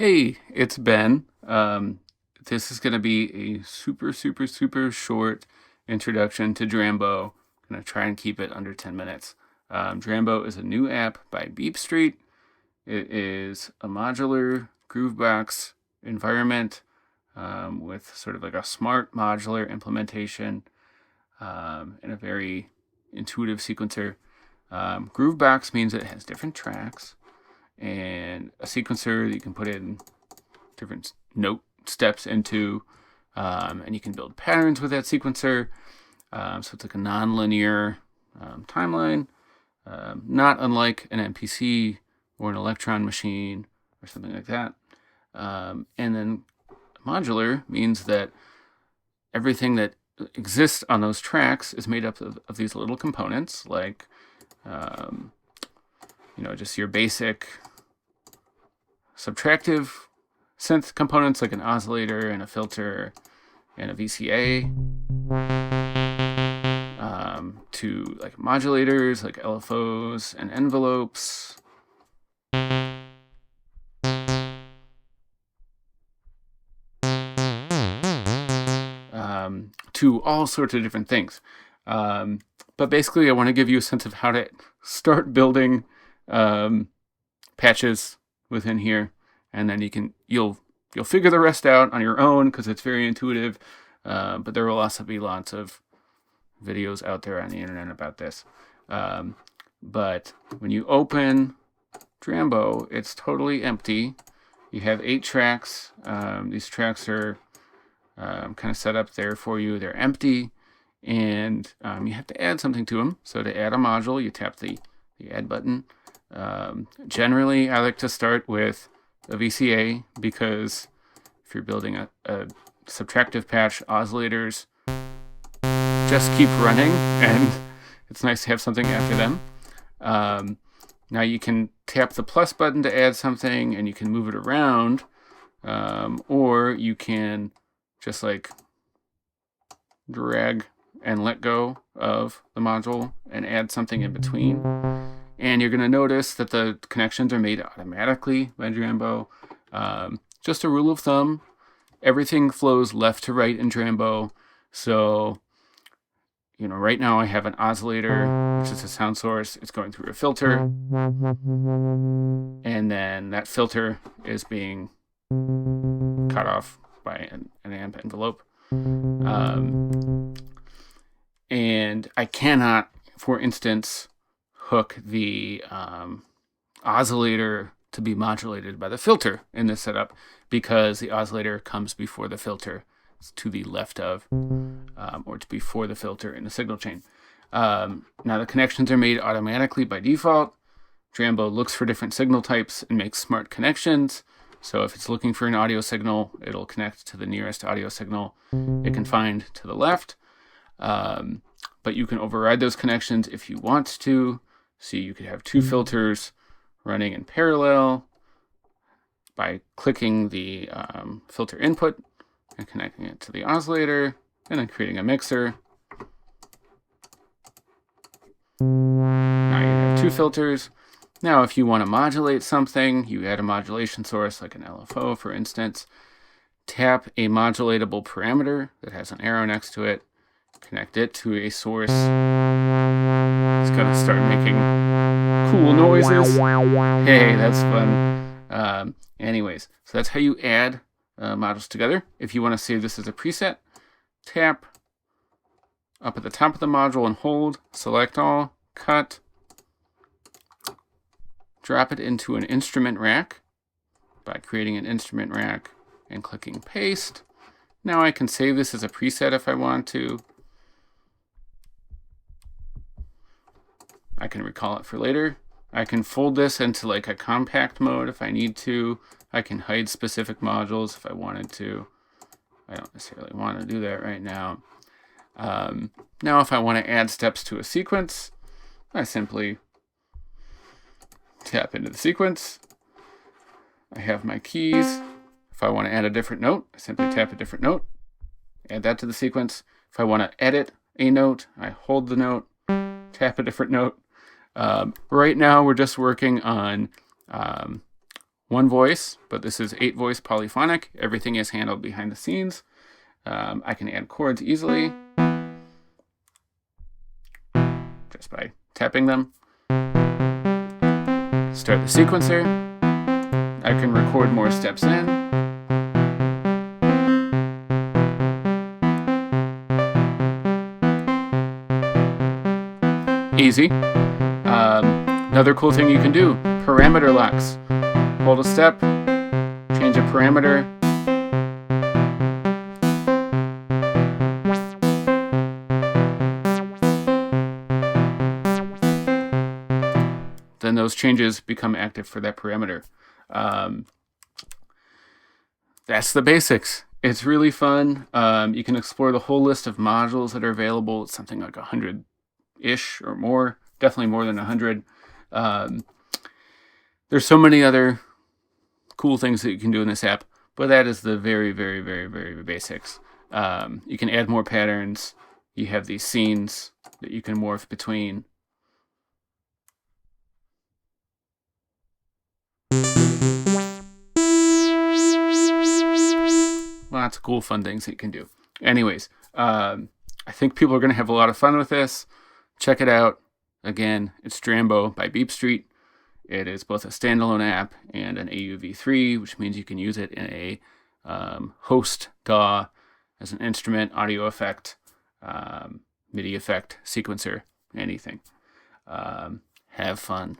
Hey, it's Ben. This is going to be a super short introduction to Drambo. I'm going to try and keep it under 10 minutes. Drambo is a new app by Beepstreet. It is a modular Groovebox environment with sort of like a smart modular implementation and a very intuitive sequencer. Groovebox means it has different tracks and a sequencer that you can put in different note steps into, and you can build patterns with that sequencer. So it's like a non-linear timeline, not unlike an MPC or an Electron machine or something like that. And then modular means that everything that exists on those tracks is made up of these little components, like just your basic subtractive synth components like an oscillator and a filter and a VCA, to like modulators like LFOs and envelopes, to all sorts of different things. But basically, I want to give you a sense of how to start building patches within here, and then you'll figure the rest out on your own because it's very intuitive. But there will also be lots of videos out there on the internet about this. But when you open Drambo, it's totally empty. You have 8 tracks. These tracks are kind of set up there for you. They're empty, and you have to add something to them. So to add a module, you tap the add button. Generally, I like to start with a VCA because if you're building a subtractive patch, oscillators just keep running, and it's nice to have something after them. Now you can tap the plus button to add something, and you can move it around, or you can just like drag and let go of the module and add something in between. And you're going to notice that the connections are made automatically by Drambo. Just a rule of thumb, everything flows left to right in Drambo. So, right now I have an oscillator, which is a sound source. It's going through a filter. And then that filter is being cut off by an amp envelope. And I cannot, for instance, hook the oscillator to be modulated by the filter in this setup because the oscillator comes before the filter. It's to the left of, or it's before the filter in the signal chain. Now the connections are made automatically by default. Drambo looks for different signal types and makes smart connections. So if it's looking for an audio signal, it'll connect to the nearest audio signal it can find to the left. But you can override those connections if you want to. So you could have 2 filters running in parallel by clicking the filter input and connecting it to the oscillator, and then creating a mixer. Now you have 2 filters. Now if you want to modulate something, you add a modulation source like an LFO, for instance. Tap a modulatable parameter that has an arrow next to it. Connect it to a source. It's going to start making cool noises. Hey, that's fun. Anyways, so that's how you add modules together. If you want to save this as a preset, tap up at the top of the module and hold, select all, cut, drop it into an instrument rack by creating an instrument rack and clicking paste. Now I can save this as a preset if I want to. I can recall it for later. I can fold this into like a compact mode if I need to. I can hide specific modules if I wanted to. I don't necessarily want to do that right now. Now if I want to add steps to a sequence, I simply tap into the sequence. I have my keys. If I want to add a different note, I simply tap a different note, add that to the sequence. If I want to edit a note, I hold the note, tap a different note. Right now we're just working on one voice, but this is 8-voice polyphonic. Everything is handled behind the scenes. I can add chords easily just by tapping them. Start the sequencer. I can record more steps in. Easy. Another cool thing you can do, parameter locks. Hold a step, change a parameter. Then those changes become active for that parameter. That's the basics. It's really fun. You can explore the whole list of modules that are available. It's something like 100-ish or more, definitely more than 100. There's so many other cool things that you can do in this app, but that is the very, very, very, very basics. You can add more patterns. You have these scenes that you can morph between. Lots of cool, fun things that you can do. Anyways, I think people are going to have a lot of fun with this. Check it out. Again, it's Drambo by Beepstreet. It is both a standalone app and an AUV3, which means you can use it in a host DAW as an instrument, audio effect, MIDI effect, sequencer, anything. Have fun.